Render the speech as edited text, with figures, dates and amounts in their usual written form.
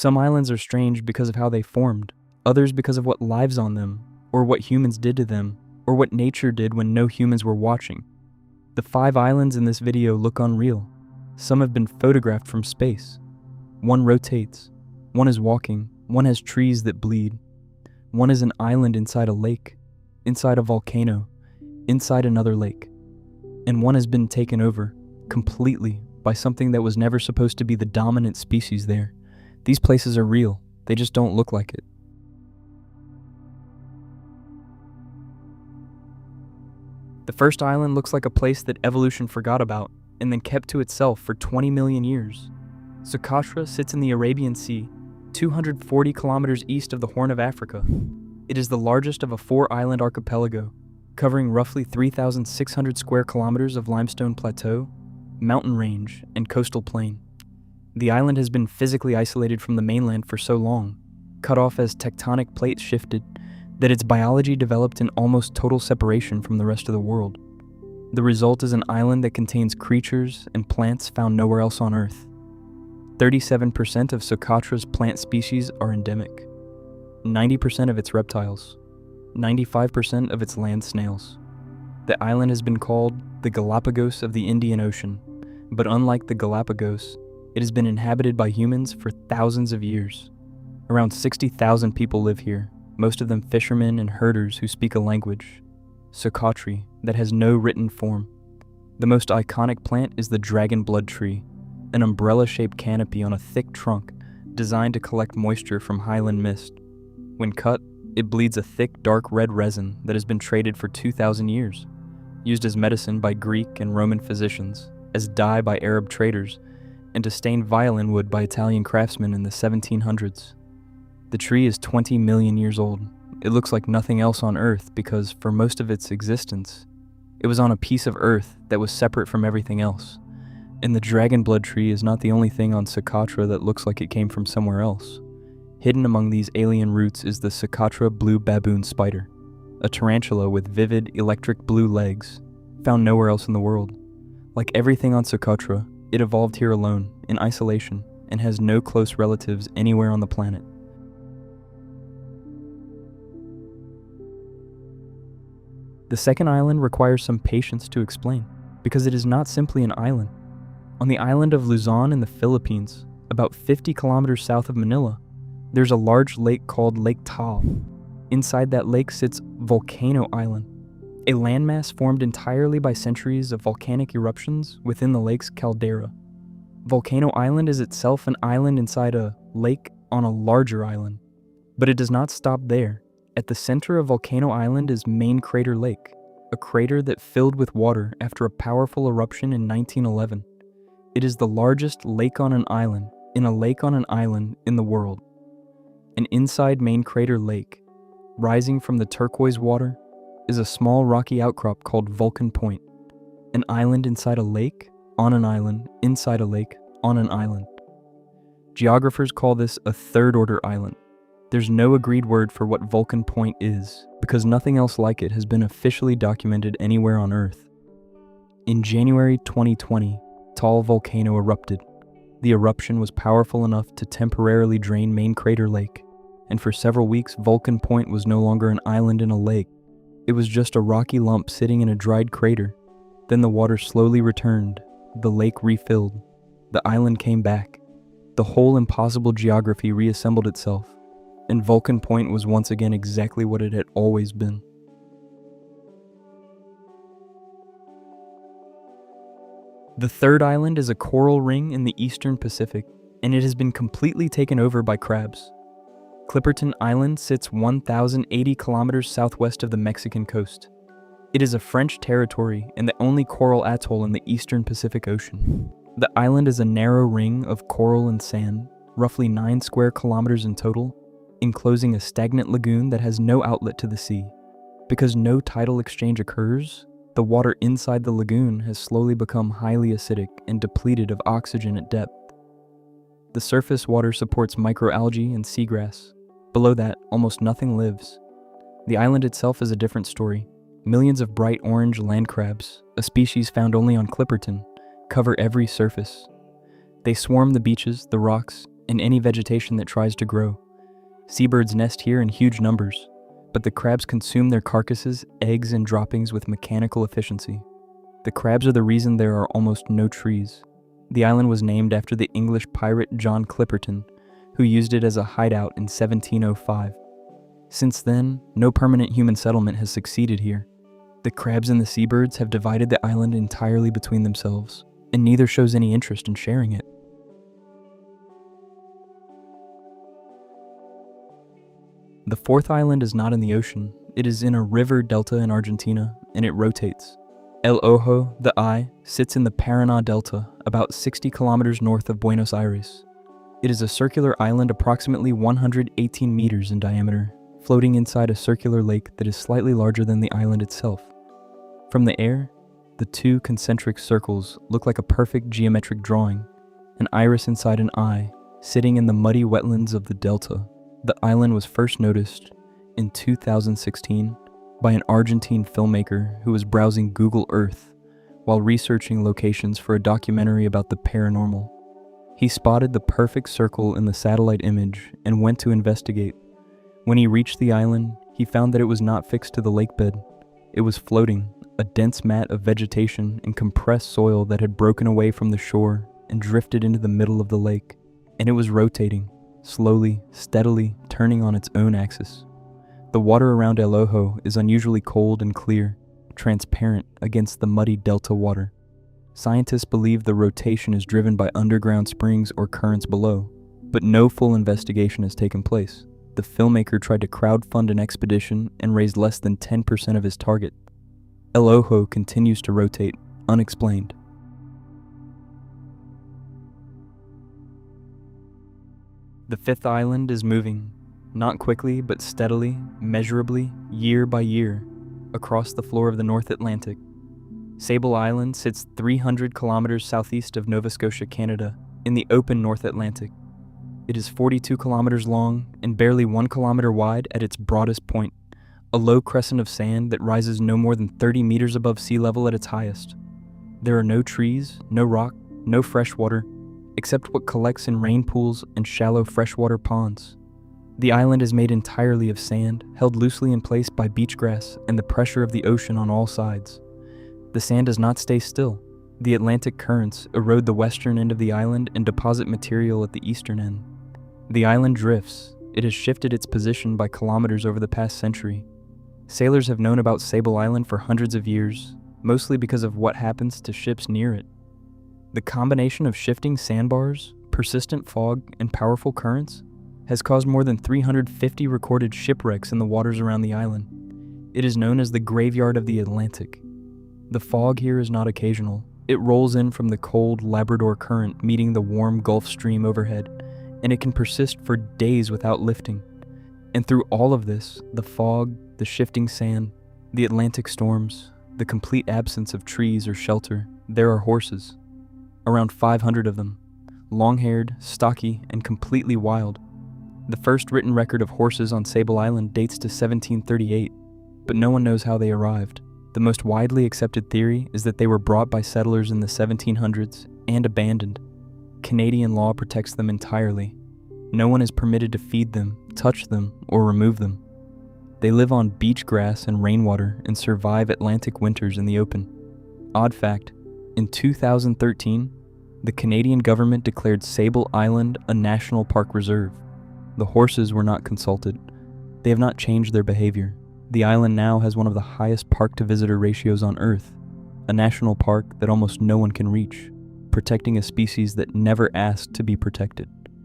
Some islands are strange because of how they formed, others because of what lives on them, or what humans did to them, or what nature did when no humans were watching. The 5 islands in this video look unreal. Some have been photographed from space. One rotates, one is walking, one has trees that bleed. One is an island inside a lake, inside a volcano, inside another lake. And one has been taken over, completely, by something that was never supposed to be the dominant species there. These places are real, they just don't look like it. The first island looks like a place that evolution forgot about and then kept to itself for 20 million years. Socotra sits in the Arabian Sea, 240 kilometers east of the Horn of Africa. It is the largest of a 4-island archipelago, covering roughly 3,600 square kilometers of limestone plateau, mountain range, and coastal plain. The island has been physically isolated from the mainland for so long, cut off as tectonic plates shifted, that its biology developed in almost total separation from the rest of the world. The result is an island that contains creatures and plants found nowhere else on Earth. 37% of Socotra's plant species are endemic, 90% of its reptiles, 95% of its land snails. The island has been called the Galapagos of the Indian Ocean, but unlike the Galapagos, it has been inhabited by humans for thousands of years. Around 60,000 people live here, most of them fishermen and herders who speak a language, Socotri, that has no written form. The most iconic plant is the dragon blood tree, an umbrella-shaped canopy on a thick trunk designed to collect moisture from highland mist. When cut, it bleeds a thick, dark red resin that has been traded for 2,000 years, used as medicine by Greek and Roman physicians, as dye by Arab traders, and to stain violin wood by Italian craftsmen in the 1700s. The tree is 20 million years old. It looks like nothing else on Earth because, for most of its existence, it was on a piece of Earth that was separate from everything else. And the dragon blood tree is not the only thing on Socotra that looks like it came from somewhere else. Hidden among these alien roots is the Socotra blue baboon spider, a tarantula with vivid electric blue legs, found nowhere else in the world. Like everything on Socotra, it evolved here alone, in isolation, and has no close relatives anywhere on the planet. The second island requires some patience to explain, because it is not simply an island. On the island of Luzon in the Philippines, about 50 kilometers south of Manila, there's a large lake called Lake Taal. Inside that lake sits Volcano Island, a landmass formed entirely by centuries of volcanic eruptions within the lake's caldera. Volcano Island is itself an island inside a lake on a larger island, but it does not stop there. At the center of Volcano Island is Main Crater Lake, a crater that filled with water after a powerful eruption in 1911. It is the largest lake on an island in a lake on an island in the world. And inside Main Crater Lake, rising from the turquoise water, is a small rocky outcrop called Vulcan Point, an island inside a lake, on an island, inside a lake, on an island. Geographers call this a third-order island. There's no agreed word for what Vulcan Point is, because nothing else like it has been officially documented anywhere on Earth. In January 2020, Taal volcano erupted. The eruption was powerful enough to temporarily drain Main Crater Lake, and for several weeks Vulcan Point was no longer an island in a lake. It was just a rocky lump sitting in a dried crater. Then the water slowly returned, the lake refilled, the island came back. The whole impossible geography reassembled itself, and Vulcan Point was once again exactly what it had always been. The third island is a coral ring in the eastern Pacific, and it has been completely taken over by crabs. Clipperton Island sits 1,080 kilometers southwest of the Mexican coast. It is a French territory and the only coral atoll in the eastern Pacific Ocean. The island is a narrow ring of coral and sand, roughly 9 square kilometers in total, enclosing a stagnant lagoon that has no outlet to the sea. Because no tidal exchange occurs, the water inside the lagoon has slowly become highly acidic and depleted of oxygen at depth. The surface water supports microalgae and seagrass. Below that, almost nothing lives. The island itself is a different story. Millions of bright orange land crabs, a species found only on Clipperton, cover every surface. They swarm the beaches, the rocks, and any vegetation that tries to grow. Seabirds nest here in huge numbers, but the crabs consume their carcasses, eggs, and droppings with mechanical efficiency. The crabs are the reason there are almost no trees. The island was named after the English pirate John Clipperton, who used it as a hideout in 1705. Since then, no permanent human settlement has succeeded here. The crabs and the seabirds have divided the island entirely between themselves, and neither shows any interest in sharing it. The fourth island is not in the ocean. It is in a river delta in Argentina, and it rotates. El Ojo, the Eye, sits in the Paraná Delta, about 60 kilometers north of Buenos Aires. It is a circular island approximately 118 meters in diameter, floating inside a circular lake that is slightly larger than the island itself. From the air, the two concentric circles look like a perfect geometric drawing, an iris inside an eye, sitting in the muddy wetlands of the delta. The island was first noticed in 2016 by an Argentine filmmaker who was browsing Google Earth while researching locations for a documentary about the paranormal. He spotted the perfect circle in the satellite image and went to investigate. When he reached the island, he found that it was not fixed to the lake bed. It was floating, a dense mat of vegetation and compressed soil that had broken away from the shore and drifted into the middle of the lake. And it was rotating, slowly, steadily, turning on its own axis. The water around El Ojo is unusually cold and clear, transparent against the muddy delta water. Scientists believe the rotation is driven by underground springs or currents below, but no full investigation has taken place. The filmmaker tried to crowdfund an expedition and raised less than 10% of his target. El Ojo continues to rotate, unexplained. The fifth island is moving, not quickly but steadily, measurably, year by year, across the floor of the North Atlantic. Sable Island sits 300 kilometers southeast of Nova Scotia, Canada, in the open North Atlantic. It is 42 kilometers long and barely 1 kilometer wide at its broadest point, a low crescent of sand that rises no more than 30 meters above sea level at its highest. There are no trees, no rock, no fresh water, except what collects in rain pools and shallow freshwater ponds. The island is made entirely of sand, held loosely in place by beach grass and the pressure of the ocean on all sides. The sand does not stay still. The Atlantic currents erode the western end of the island and deposit material at the eastern end. The island drifts. It has shifted its position by kilometers over the past century. Sailors have known about Sable Island for hundreds of years, mostly because of what happens to ships near it. The combination of shifting sandbars, persistent fog, and powerful currents has caused more than 350 recorded shipwrecks in the waters around the island. It is known as the graveyard of the Atlantic. The fog here is not occasional. It rolls in from the cold Labrador Current meeting the warm Gulf Stream overhead, and it can persist for days without lifting. And through all of this, the fog, the shifting sand, the Atlantic storms, the complete absence of trees or shelter, there are horses. Around 500 of them, long-haired, stocky, and completely wild. The first written record of horses on Sable Island dates to 1738, but no one knows how they arrived. The most widely accepted theory is that they were brought by settlers in the 1700s and abandoned. Canadian law protects them entirely. No one is permitted to feed them, touch them, or remove them. They live on beach grass and rainwater and survive Atlantic winters in the open. Odd fact, in 2013, the Canadian government declared Sable Island a national park reserve. The horses were not consulted. They have not changed their behavior. The island now has one of the highest park-to-visitor ratios on Earth, a national park that almost no one can reach, protecting a species that never asked to be protected.